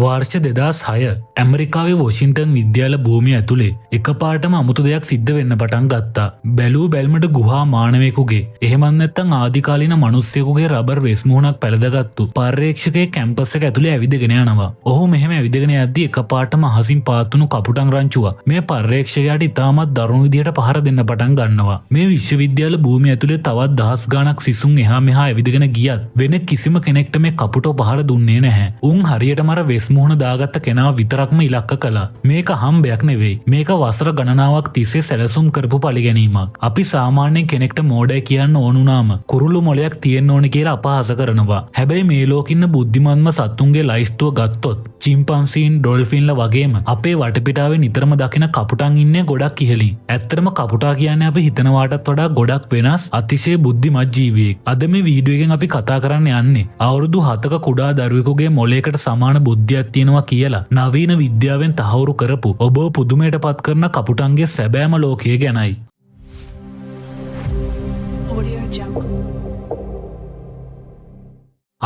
වර්ෂ 2006 ඇමරිකාවේ වොෂින්ටන් විද්‍යාල භූමිය ඇතුලේ එකපාරටම අමුතු දෙයක් සිද්ධ වෙන්න පටන් ගත්තා. බැලූ බැල්මට ගුහා මානවයෙකුගේ එහෙමත් නැත්නම් ආදිකාලීන මිනිස්සෙකුගේ රබර් වෙස් මුහුණක් පැලදගත්තු පර්යේක්ෂකයෙක් කැම්පස් එක ඇතුලේ ඇවිදගෙන යනවා. ඔහු මෙහෙම ඇවිදගෙන යද්දී එකපාරටම අහසින් පාත්තුණු කපුටන් රංචුව මේ පර්යේක්ෂකයාට ඉතාමත් දරුණු විදියට පහර දෙන්න පටන් ගන්නවා. මේ විශ්වවිද්‍යාල භූමිය ඇතුලේ තවත් දහස් ගාණක් සිසුන් එහා මෙහා ඇවිදගෙන ගියත් වෙන කිසිම කෙනෙක්ට මේ කපුටෝ පහර දුන්නේ නැහැ. උන් හරියටම අර වෙස් මුහුණ දාගත්ත කෙනා විතරක්ම ඉලක්ක කළා. මේක හම්බයක් නෙවෙයි. මේක වසර ගණනාවක් තිස්සේ සැලසුම් කරපු පරිගැනීමක්. අපි සාමාන්‍යයෙන් කෙනෙක්ට මෝඩය කියන්න ඕනුනාම කුරුළු මොලයක් තියෙන්න ඕනි කියලා අපහාස කරනවා. හැබැයි මේ ලෝකින්න බුද්ධිමත්ම සත්තුන්ගේ ලයිස්තුව ගත්තොත් චිම්පන්සීන් ඩොල්ෆින්ලා වගේම අපේ වටපිටාවේ නිතරම දකින කපුටන් ඉන්නේ ගොඩක් ඉහළින්. ඇත්තටම කපුටා කියන්නේ අපි හිතනවාටත් වඩා ගොඩක් වෙනස් අතිශය බුද්ධිමත් ජීවියෙක්. අද මේ වීඩියෝ එකෙන් අපි කතා කරන්න යන්නේ අවුරුදු 7ක කුඩා දරුවෙකුගේ මොලයකට සමාන බුද්ධියක් තියෙනවා කියලා නවීන විද්‍යාවෙන් තහවුරු කරපු ඔබ පුදුමයට පත් කරන කපුටන්ගේ සැබෑම ලෝකය ගැනයි.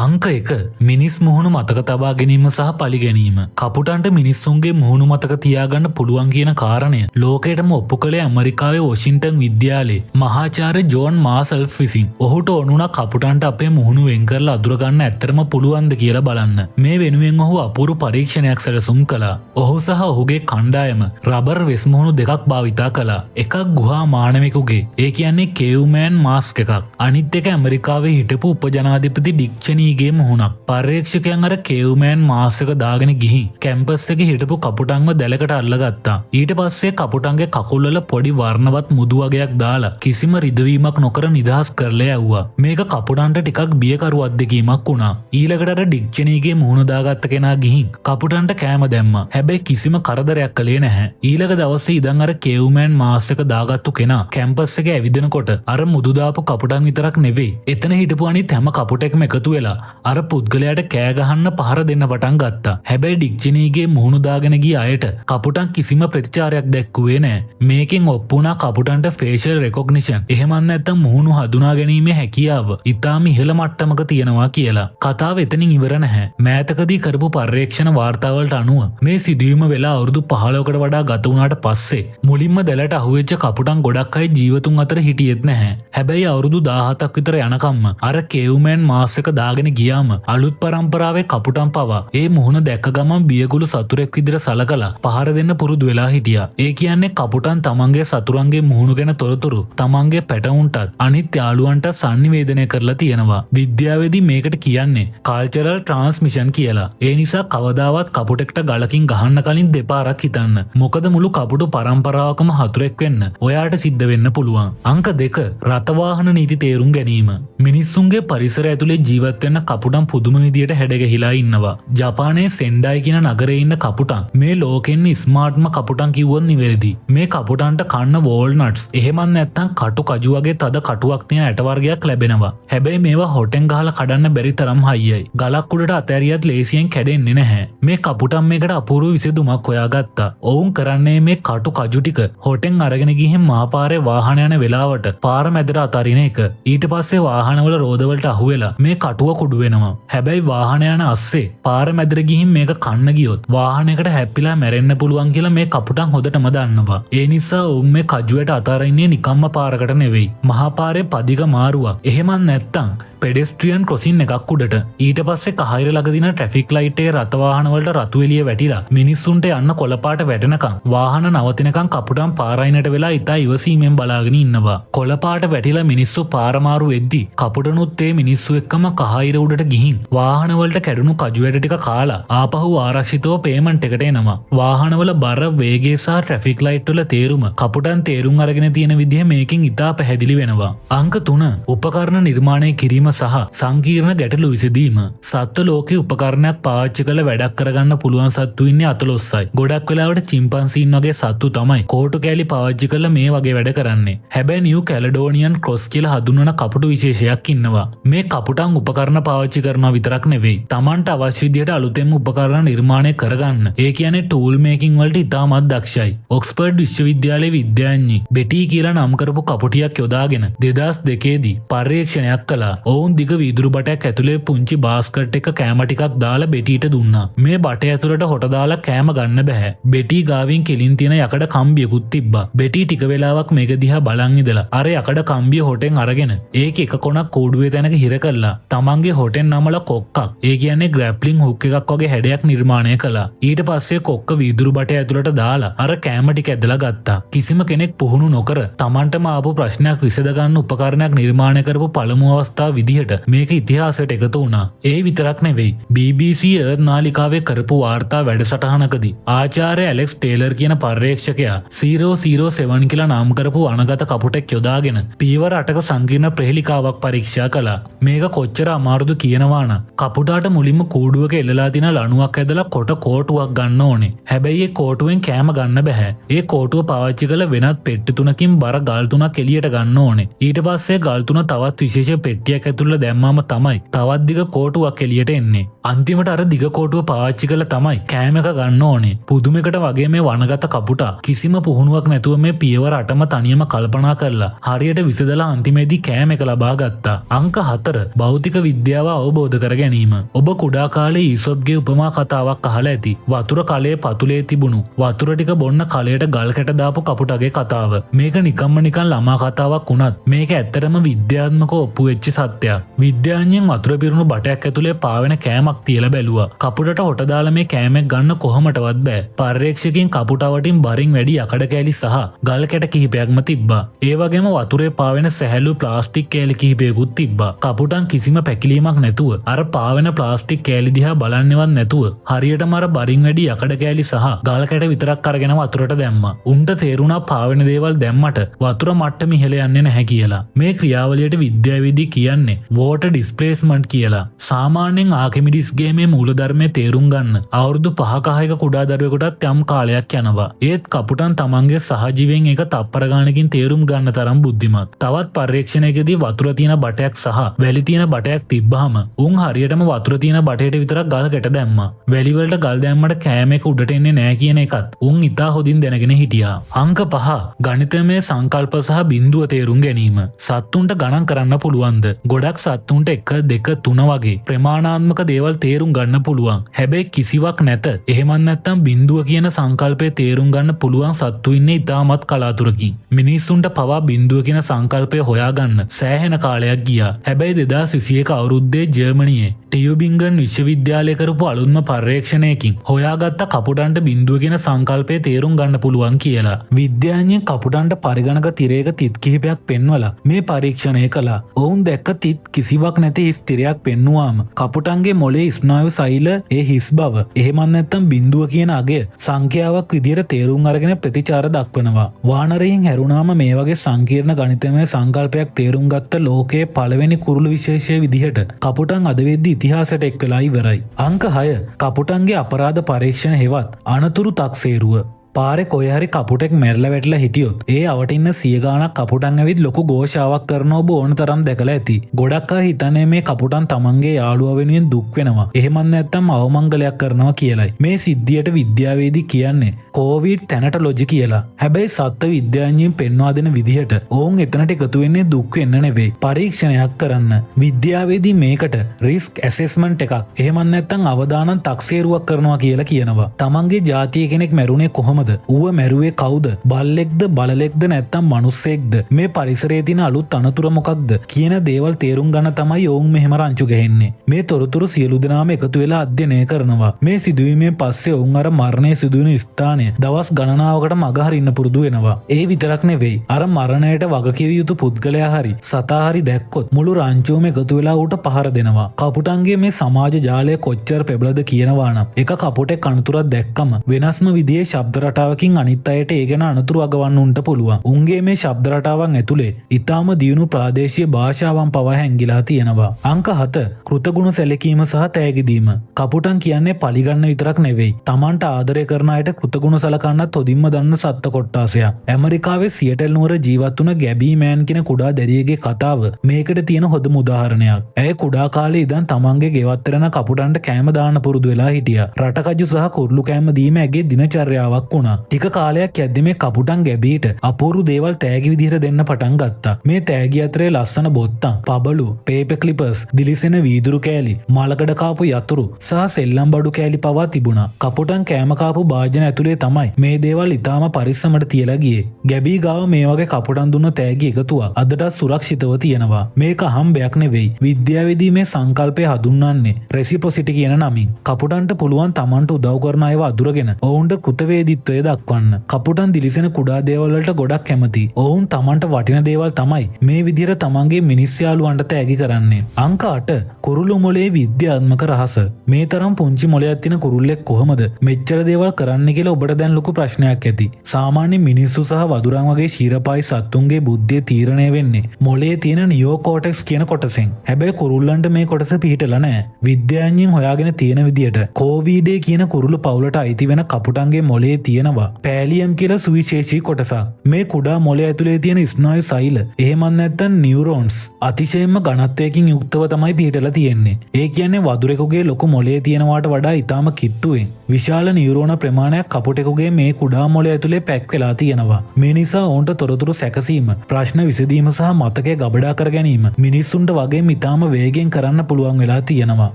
අංක 1 මිනිස් මුහුණු මතක තබා ගැනීම සහ පරිගැනීම. කපුටන්ට මිනිස්සුන්ගේ මුහුණු මතක තියාගන්න පුළුවන් කියන කාරණය ලෝකයටම ඔප්පු කළේ ඇමරිකාවේ වොෂින්ටන් විද්‍යාලයේ මහාචාර්ය ජෝන් මාසල්ෆ් විසින්. ඔහුට ඕනුණා කපුටන්ට අපේ මුහුණු වෙන් කරලා අඳුර ගන්න ඇත්තටම පුළුවන්ද කියලා බලන්න. මේ වෙනුවෙන් ඔහු අපූර්ව පරීක්ෂණයක් සැලසුම් කළා. ඔහු සහ ඔහුගේ කණ්ඩායම රබර් වෙස් මුහුණු දෙකක් භාවිතා කළා. එකක් ගුහා මානවයෙකුගේ, ඒ කියන්නේ කේව්මෑන් මාස්ක් එකක්. අනිත් එක ඇමරිකාවේ හිටපු උපජනාධිපති ඩික් ගේ මුහුණක්. පර්යේක්ෂකයන් අර කේව්මෑන් මාස් එක දාගෙන ගිහින් කැම්පස් එකේ හිටපු කපුටන්ව දැලකට අල්ලගත්තා. ඊට පස්සේ කපුටන්ගේ කකුල් වල පොඩි වර්ණවත් මුදු වගයක් දාලා කිසිම රිදවීමක් නොකර නිදහස් කරලා යවුවා. මේක කපුටන්ට ටිකක් බියකරු අත්දැකීමක් වුණා. ඊළඟට අර ඩික්චනීගේ මුහුණ දාගත්ත කෙනා ගිහින් කපුටන්ට කෑම දැම්මා. හැබැයි කිසිම කරදරයක් කළේ නැහැ. ඊළඟ දවසේ ඉඳන් අර කේව්මෑන් මාස් එක දාගත්තු කෙනා කැම්පස් එකේ ඇවිදිනකොට අර මුදු දාපු කපුටන් විතරක් නෙවෙයි, එතන හිටපු අනිත් හැම කපුටෙක්ම එකතු වෙලා අර පුද්ගලයාට කෑ ගහන්න පහර දෙන්න පටන් ගත්තා. හැබැයි ඩික්චනීගේ මුහුණු දාගෙන ගිය අයට කපුටන් කිසිම ප්‍රතිචාරයක් දැක්කුවේ නැහැ. මේකෙන් ඔප්පු වුණා කපුටන්ට ෆේෂල් රෙකොග්නිෂන් එහෙමත් නැත්නම් මුහුණු හඳුනා ගැනීමේ හැකියාව ඉතාම ඉහළ මට්ටමක තියෙනවා කියලා. කතාව එතනින් ඉවර නැහැ. මෑතකදී කරපු පර්යේක්ෂණ වාර්තාවලට අනුව මේ සිදුවීම වෙලා අවුරුදු 15කට වඩා ගත වුණාට පස්සේ මුලින්ම දැලට අහුවෙච්ච කපුටන් ගොඩක් අය ජීවතුන් අතර හිටියෙත් නැහැ. හැබැයි අවුරුදු 17ක් විතර යනකම්ම අර කේව්මෑන් මාස් එක දාගෙන ගියාම අලුත් පරම්පරාවේ කපුටන් පවා ඒ මුහුණ දැක්ක ගමන් බියගුළු සතුරෙක් විදිහට සලකලා පහර දෙන්න පුරුදු වෙලා හිටියා. ඒ කියන්නේ කපුටන් තමන්ගේ සතුරන්ගේ මුහුණු ගැන තොරතුරු තමන්ගේ පැටවුන්ටත් අනිත් යාළුවන්ට sannivedanaya කරලා තියෙනවා. විද්‍යාවේදී මේකට කියන්නේ කල්චරල් ට්‍රාන්ස්මිෂන් කියලා. ඒ නිසා කවදාවත් කපුටෙක්ට ගලකින් ගහන්න කලින් දෙපාරක් හිතන්න. මොකද මුළු කපුටු පරම්පරාවකම හතුරෙක් වෙන්න ඔයාට සිද්ධ වෙන්න පුළුවන්. අංක 2 රථවාහන නීති තේරුම් ගැනීම. මිනිස්සුන්ගේ පරිසරය ඇතුලේ ජීවත් වෙන කපුටන් පුදුම විදියට හැඩගැහිලා ඉන්නවා. ජපානයේ සෙන්ඩායි කියන නගරේ ඉන්න කපුටන් මේ ලෝකෙන්න ස්මාර්ට්ම කපුටන් කිව්වොත් නිවැරදි. මේ කපුටන්ට කන්න වෝල්නට්ස් එහෙමත් නැත්නම් කටු කජු වගේ තද කටුවක් තියෙන ඇට වර්ගයක් ලැබෙනවා. හැබැයි මේවා හොටෙන් ගහලා කඩන්න බැරි තරම් හයියයි. ගලක් උඩට අතෑරියත් ලේසියෙන් කැඩෙන්නේ නැහැ. මේ කපුටන් මේකට අපූර්ව විසඳුමක් හොයාගත්තා. ඔවුන් කරන්නේ මේ කටු කජු ටික හොටෙන් අරගෙන ගිහින් මහපාරේ වාහන යන වෙලාවට පාර මැදට අතරින එක. ඊට පස්සේ වාහනවල රෝදවලට අහුවෙලා මේ කටුව කුඩු වෙනවා. හැබැයි වාහන යන අස්සේ පාර මැදට ගිහින් මේක කන්න ගියොත් වාහනයකට හැප්පිලා මැරෙන්න පුළුවන් කියලා මේ කපුටන් හොඳටම දන්නවා. ඒ නිසා උන් මේ කජුවට අතාරින්නේ නිකම්ම පාරකට නෙවෙයි. මහා පාරේ පදික මාරුවක්. එහෙමත් නැත්තම් පෙඩෙස්ට්‍රියන් ක්‍රොසින් එකක් උඩට. ඊට පස්සේ කහයිර ළඟ දින ට්‍රැෆික් ලයිට් එකේ රථ වාහන වලට රතු එළිය වැටිලා මිනිස්සුන්ට යන්න කොළපාට වැටෙනකම් වාහන නවතිනකම් කපුටන් පාරයිනට වෙලා ඉතා ඉවසීමෙන් බලාගෙන ඉන්නවා. කොළපාට වැටිලා මිනිස්සු පාර මාරු වෙද්දි කපුටනුත් ඒ මිනිස්සු එක්කම කහයිර උඩට ගිහින් වාහන වලට කැඩුණු කජු ඇට ටික කාලා ආපහු ආරක්ෂිතව පේමන්ට් එකට එනවා. වාහනවල බර වේගය සහ ට්‍රැෆික් ලයිට් වල තේරුම කපුටන් තේරුම් අරගෙන තියෙන විදිහ මේකෙන් ඉතා පැහැදිලි වෙනවා. අංක 3 උපකරණ නිර්මාණය කිරීම සහ සංකීර්ණ ගැටලු විසඳීම. සත්ත්ව ලෝකේ උපකරණයක් පාවිච්චි කරලා වැඩක් කරගන්න පුළුවන් සත්තු ඉන්නේ 14යි. ගොඩක් වෙලාවට චිම්පන්සීන් වගේ සත්තු තමයි කෝටු කෑලි පාවිච්චි කරලා මේ වගේ වැඩ කරන්නේ. හැබැයි නිව් කැලඩෝනියන් ක්‍රොස් කියලා හඳුන්වන කපුටු විශේෂයක් ඉන්නවා. මේ කපුටන් උපකරණ පාවිච්චි කරනවා විතරක් නෙවෙයි. Tamanට අවශ්‍ය විදිහට අලුතෙන්ම උපකරණ නිර්මාණය කරගන්න. ඒ කියන්නේ ටූල් මේකින් වලට ඉතාමත් දක්ෂයි. ඔක්ස්ෆර්ඩ් විශ්වවිද්‍යාලයේ විද්‍යාඥයෙක් බෙටි කියලා නම් කරපු කපුටියක් යොදාගෙන 2002 දී පර්යේක්ෂණයක් කළා. ඔවුන් දිග වීදුරු බටයක් ඇතුලේ පුංචි බාස්කට් එක කෑම ටිකක් දාලා බෙටීට දුන්නා. මේ බටය ඇතුලට හොට දාලා කෑම ගන්න බෑ. බෙටී ගාවින් කෙලින් තියෙන යකඩ කම්බියකුත් තිබ්බා. බෙටී ටික වෙලාවක් මේක දිහා බලන් ඉඳලා අර යකඩ කම්බිය හොටෙන් අරගෙන ඒක එක කොනක් කෝඩුවේ තැනක හිර කරලා තමන්ගේ හොටෙන් නමලා කොක්කක් ඒ කියන්නේ ග්‍රැප්ලින් හුක් එකක් වගේ හැඩයක් නිර්මාණය කළා. ඊට පස්සේ කොක්ක වීදුරු බටය ඇතුලට දාලා අර කෑම ටික ඇදලා ගත්තා. කිසිම කෙනෙක් පුහුණු නොකර තමන්ටම ආපු ප්‍රශ්නයක් විසඳ ගන්න උපකරණයක් නිර්මාණය කරපු පළමු අවස්ථාව විදිහට මේක ඉතිහාසයට එකතු වුණා. ඒ විතරක් නෙවෙයි. BBC Earth නාලිකාවේ කරපු වාර්තා වැඩසටහනකදී ආචාර්ය ඇලෙක්ස් ටේලර් කියන පර්යේෂකයා 007 කියලා නම් කරපු අනගත කපුටෙක් යොදාගෙන පීවර 8ක සංකීර්ණ ප්‍රහෙලිකාවක් පරීක්ෂා කළා. මේක කොච්චර අමාරුද කියනවා නම් කපුටාට මුලින්ම කූඩුවක එල්ලලා තියෙන ලණුවක් ඇදලා කොට කෝටුවක් ගන්න ඕනේ. හැබැයි ඒ කෝටුවෙන් කෑම ගන්න බෑ. ඒ කෝටුව පාවිච්චි කළ වෙනත් පෙට්ටි තුනකින් බර ගල් තුනක් එළියට ගන්න ඕනේ. ඊට පස්සේ ගල් තුන තවත් විශේෂ පෙට්ටියක් ඇතුළට දැම්මම තමයි තවත් දිග කෝටුවක් එළියට එන්නේ. අන්තිමට අර දිග කෝටුව පාවිච්චි කළා තමයි කෑම එක ගන්න ඕනේ. පුදුමයකට වගේ මේ වනගත කපුටා කිසිම පුහුණුවක් නැතුව මේ පියවර 8ම තනියම කල්පනා කරලා හරියට විසඳලා අන්තිමේදී කෑම එක ලබා ගත්තා. අංක 4 භෞතික විද්‍යාව අවබෝධ කර ගැනීම. ඔබ කුඩා කාලේ ඊසොප්ගේ උපමා කතාවක් අහලා ඇති. වතුර කලයේ පතුලේ තිබුණු වතුර ටික බොන්න කලයට ගල් කැට දාපු කපුටගේ කතාව. මේක නිකම්ම නිකන් ළමා කතාවක් වුණත් මේක ඇත්තටම විද්‍යාත්මක ඔප්පු වෙච්ච සත්‍යයක්. විද්‍යාඥයන් වතුර පිරුණු බටයක් ඇතුලේ පාවෙන කෑමක් තියලා බැලුවා. කපුටට හොට දාලා මේ කෑමක් ගන්න කොහොමටවත් බෑ. පර්යේෂකයන් කපුටවටින් බරින් වැඩි යකඩ කෑලි සහ ගල් කැට කිහිපයක්ම තිබ්බා. ඒ වගේම වතුරේ පාවෙන සැහැල්ලු ප්ලාස්ටික් කෑලි කිහිපයකුත් තිබ්බා. කපුටන් කිසිම පැකිලීමක් නැතුව අර පාවෙන ප්ලාස්ටික් කෑලි දිහා බලන්නේවත් නැතුව හරියටම අර බරින් වැඩි යකඩ කෑලි සහ ගල් කැට විතරක් අරගෙන වතුරට දැම්මා. උන්ට තේරුණා පාවෙන දේවල් දැම්මට වතුර මට්ටම ඉහළ යන්නේ නැහැ කියලා. මේ ක්‍රියාවලියට විද්‍යාවේදී කියන්නේ වෝටර් ඩිස්ප්ලේස්මන්ට් කියලා. සාමාන්‍යයෙන් ආකිමිඩිස්ගේ මේ මූලධර්මයේ තේරුම් ගන්න අවුරුදු 5-6ක කුඩා දරුවෙකුටත් යම් කාලයක් යනවා. ඒත් කපුටන් තමන්ගේ සහජීවයෙන් එක තප්පර ගානකින් තේරුම් ගන්න තරම් බුද්ධිමත්. තවත් පරීක්ෂණයකදී වතුර තියෙන බටයක් සහ වැලි තියෙන බටයක් තිබ්බහම උන් හරියටම වතුර තියෙන බටේට විතරක් ගල් කැට දැම්මා. වැලි වලට ගල් දැම්මට කෑම එක උඩට එන්නේ නැහැ කියන එකත් උන් ඉතා හොඳින් දැනගෙන හිටියා. අංක 5 ගණිතමය සංකල්ප සහ බිඳුව තේරුම් ගැනීම. සත්තුන්ට ගණන් කරන්න පුළුවන්ද? ගොඩක් සත්තුන්ට 1 2 3 වගේ ප්‍රමාණාත්මක දේවල් තේරුම් ගන්න පුළුවන්. හැබැයි කිසිවක් නැත. එහෙමත් නැත්නම් බිඳුව කියන සංකල්පය තේරුම් ගන්න පුළුවන් සත්තු ඉන්නේ ඉතාමත් කලාතුරකින්. මිනිස්සුන්ට පවා බිඳුව කියන සංකල්පය හොයාගන්න සෑහෙන කාලයක් ගියා. හැබැයි 2021 අවුරුද්දේ ජර්මනියේ ටියුබින්ගන් විශ්වවිද්‍යාලය කරපු අලුත්ම පර්යේෂණයකින් හොයාගත්ත කපුටන්ට බිඳුව කියන සංකල්පය තේරුම් ගන්න පුළුවන් කියලා. විද්‍යාඥයන් කපුටන්ට පරිගණක තිරයක තිත් කිහිපයක් පෙන්වලා මේ පරීක්ෂණය කළා. ඔවුන් දැක්ක තිත් කිසිවක් නැති හිස් තිරයක් පෙන්නුවාම කපුටන්ගේ මොළේ ස්නායු සෛල ඒ හිස් බව එහෙමත් නැත්නම් බිඳුව කියන අගය සංඛ්‍යාවක් විදිහට තේරුම් අරගෙන ප්‍රතිචාර දක්වනවා. වානරයෙන් හැරුණාම මේ වගේ සංකීර්ණ ගණිතමය සංකල්පයක් තේරුම් ගත්ත ලෝකයේ පළවෙනි කුරුළු විශේෂය විදිහට කපුටන් අද වෙද්දී ඉතිහාසයට එක්කලා ඉවරයි. අංක 6 කපුටන්ගේ අපරාධ පරීක්ෂණ හෙවත් අනතුරු තක්සේරුව. පාරේ කොහේ හරි කපුටෙක් මැරලා වැටලා හිටියොත් ඒ අවට ඉන්න 100 ගාණක් කපුටන් ඇවිත් ලොකු ഘോഷාවක් කරන ඔබ ඕන තරම් දැකලා ඇති. ගොඩක් අය හිතන්නේ මේ කපුටන් තමන්ගේ යාළුවා වෙනුවෙන් දුක් වෙනවා. එහෙමත් නැත්නම් අවමංගලයක් කරනවා කියලයි. මේ සිද්ධියට විද්‍යාවේදී කියන්නේ කොවිඩ් තැනටොලොජි කියලා. හැබැයි සත්ත්ව විද්‍යාඥයන් පෙන්වා දෙන විදිහට ඔවුන් එතනට එකතු වෙන්නේ දුක් වෙන්න නෙවෙයි. පරීක්ෂණයක් කරන්න. විද්‍යාවේදී මේකට රිස්ක් ඇසෙස්මන්ට් එකක් එහෙමත් නැත්නම් අවදානම් තක්සේරුවක් කරනවා කියලා කියනවා. තමන්ගේ ජාතිය කෙනෙක් මැරුණේ කොහොමද? ඌව මැරුවේ කවුද? බල්ලෙක්ද බලලෙක්ද නැත්නම් මිනිස්සෙක්ද? මේ පරිසරයේ තියෙන අලුත් අනතුර මොකක්ද කියන දේවල් තේරුම් ගන්න තමයි ඔවුන් මෙහෙම රංචු ගහන්නේ. මේ තොරතුරු සියලු දෙනාම එකතු වෙලා අධ්‍යයනය කරනවා. මේ සිදුවීමෙන් පස්සේ ඔවුන් අර මරණය සිදුවෙන ස්ථානය දවස් ගණනාවකට මගහරින්න පුරුදු වෙනවා. ඒ විතරක් නෙවෙයි. අර මරණයට වගකිව යුතු පුද්ගලයා හරි සතා හරි දැක්කොත් මුළු රංචුවම එකතු වෙලා ඌට පහර දෙනවා. කපුටන්ගේ මේ සමාජ ජාලය කොච්චර පෙබලද කියනවා නම් එක කපුටෙක් අනතුරක් දැක්කම වෙනස්ම විදිහේ ශබ්ද රටාවකින් අනිත් අයට ඒ ගැන අනතුරු අගවන්න උන්ට පුළුවන්. උන්ගේ මේ ශබ්ද රටාවන් ඇතුලේ ඊටාම දියුණු ප්‍රාදේශීය භාෂාවන් පවා හැංගිලා තියෙනවා. අංක 7 කෘතගුණ සැලකීම සහ තෑගිදීම. කපුටන් කියන්නේ පලිගන්න විතරක් නෙවෙයි. Tamanට ආදරය කරන අයට කෘතගුණ සලකන්නත් තොදින්ම දන්න සත්ත්ව කොට්ටාසයක්. ඇමරිකාවේ සියටල් නුවර ජීවත් වුණ ගැබී මෑන් කියන කුඩා දැරියගේ කතාව මේකට තියෙන හොඳම උදාහරණයක්. ඇය කුඩා කාලේ ඉඳන් තමන්ගේ ගෙවත්තරන කපුටන්ට කෑම දාන්න පුරුදු වෙලා හිටියා. රටකජු සහ කුරුළු කෑම දීම ඇගේ දිනචර්යාවක් වුණා. ටික කාලයක් යද්දි මේ කපුටන් ගැබීට අපූර්ව දේවල් තෑගි විදිහට දෙන්න පටන් ගත්තා. මේ තෑගි අතරේ ලස්සන බොත්තම්, පබළු, පේපර් ක්ලිපර්ස්, දිලිසෙන වීදුරු කෑලි, මලකඩ කාපු යතුරු සහ සෙල්ලම් බඩු කෑලි පවා තිබුණා. කපුටන් කෑම කාපු භාජන ඇතුලේ තමයි මේ දේවල් ඉතාම පරිස්සමට තියලා ගියේ. ගැබී ගාව මේ වගේ කපුටන් දුන්න තෑගි එකතුවක් අදටත් සුරක්ෂිතව තියෙනවා. මේක හම්බයක් නෙවෙයි. විද්‍යාවේදී මේ සංකල්පය හඳුන්වන්නේ රෙසිපොසිටි කියන නමින්. කපුටන්ට පුළුවන් තමන්ට උදව් කරන අයව අඳුරගෙන ඔවුන්ට කෘතවේදීත්වය දක්වන්න. කපුටන් දිලිසෙන කුඩා දේවල් වලට ගොඩක් කැමති. ඔවුන් තමන්ට වටින දේවල් තමයි මේ විදිහට තමන්ගේ මිනිස් යාළුවන්ට තෑගි කරන්නේ. අංක 8 කුරුළු මොලේ විද්‍යාත්මක රහස. මේ තරම් පුංචි මොලයක් තියෙන කුරුල්ලෙක් කොහොමද මෙච්චර දේවල් කරන්නේ කියලා ඔබට දැන් ලොකු ප්‍රශ්නයක් ඇති. සාමාන්‍ය මිනිස්සු සහ වදුරන් වගේ ශීරපායි සත්තුන්ගේ බුද්ධිය තීරණය වෙන්නේ මොලේ තියෙන නියෝකෝටෙක්ස් කියන කොටසෙන්. හැබැයි කුරුල්ලන්ට මේ කොටස පිහිටලා නැහැ. විද්‍යාඥයන් හොයාගෙන තියෙන විදියට කෝවිඩේ කියන කුරුළු පවුලට අයිති වෙන කපුටන්ගේ මොලේ තියෙනවා පෑලියම් කියලා සුවිශේෂී කොටසක්. මේ කුඩා මොලේ ඇතුලේ තියෙන ස්නායු සෛල එහෙමත් නැත්නම් නියුරෝන්ස් අතිශයින්ම ඝනත්වයකින් යුක්තව තමයි පිහිටලා තියෙන්නේ. ඒ කියන්නේ වදුරෙකුගේ ලොකු මොලේ තියෙනවාට වඩා ඊටාම කිට්ටුවෙන් විශාල නියුරෝන ප්‍රමාණයක් කපුටෙකුගේ මේ කුඩා මොලේ ඇතුලේ පැක් වෙලා තියෙනවා. මේ නිසා ඔවුන්ට තොරතුරු සැකසීම, ප්‍රශ්න විසඳීම සහ මතකය ගබඩා කර ගැනීම මිනිස්සුන්ට වගේ ඊටාම වේගෙන් කරන්න පුළුවන් වෙලා තියෙනවා.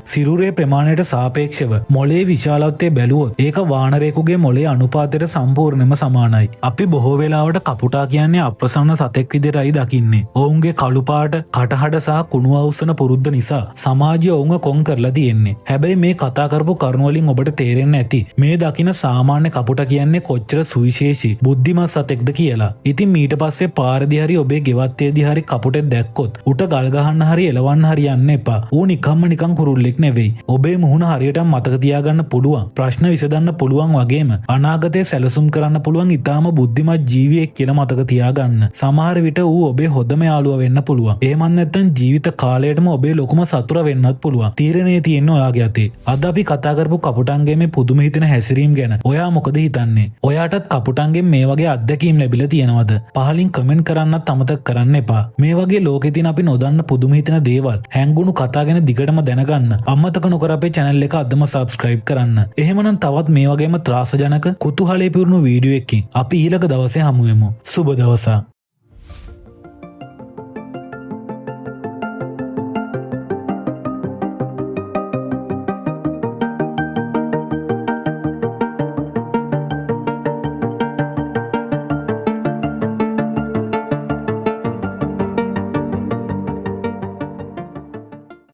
සිරුරේ ප්‍රමාණයට සාපේක්ෂව මොලේ විශාලත්වය බැලුවොත් ඒක වානරයෙකුගේ මොලේ අනුපාතයට සම්පූර්ණයෙන්ම සමානයි. අපි බොහෝ වෙලාවට කපුටා කියන්නේ අප්‍රසන්න සතෙක් විදිහටයි දකින්නේ. ඔවුන්ගේ කළු පාට, කටහඬ සහ කුණු අවුස්සන පුරුද්ද නිසා සමාජය ඔවුන්ව කොන් කරලා තියෙන්නේ. හැබැයි මේ කතා කරපු කරුණු වලින් ඔබට තේරෙන්නේ නැති මේ දකින සාමාන්‍ය කපුටා කියන්නේ කොච්චර සුවිශේෂී බුද්ධිමත් සතෙක්ද කියලා. ඉතින් ඊට පස්සේ පාරදී හරි ඔබේ ගෙවත්තේදී හරි කපුටෙක් දැක්කොත් උට ගල් ගහන්න හරි එලවන්න හරි යන්න එපා. ඌ නිකන් කුරුල්ලෙක් නෙවෙයි. ඔබේ මුහුණ හරියට මතක තියාගන්න පුළුවන්, ප්‍රශ්න විසඳන්න පුළුවන් වගේම අනාගතේ සැලසුම් කරන්න පුළුවන් ඊටාම බුද්ධිමත් ජීවියෙක් කියලා මතක තියාගන්න. සමහර විට ඌ ඔබේ හොඳම යාළුවා වෙන්න පුළුවන්. එහෙමත් නැත්නම් ජීවිත කාලයටම ඔබේ ලොකුම සතුර වෙන්නත් පුළුවන්. තීරණේ තියෙන්නේ ඔයාගේ අතේ. අද අපි කතා කරපු කපුටන්ගේ මේ පුදුම හිතෙන හැසිරීම් ගැන ඔයා මොකද හිතන්නේ? ඔයාටත් කපුටන්ගෙන් මේ වගේ අත්දැකීම් ලැබිලා තියෙනවද? පහලින් කමෙන්ට් කරන්නත් අමතක කරන්න එපා. මේ වගේ ලෝකෙ තියෙන අපි නොදන්න පුදුම හිතෙන දේවල්, හැංගුණු කතා ගැන දිගටම දැනගන්න අමතක නොකර අපේ channel එක අදම subscribe කරන්න. එහෙමනම් තවත් මේ වගේම ත්‍රාසජනක කුතුහලයේ පිරුණු වීඩියෝ එකකින් අපි ඊළඟ දවසේ හමු වෙමු. සුබ දවසක්.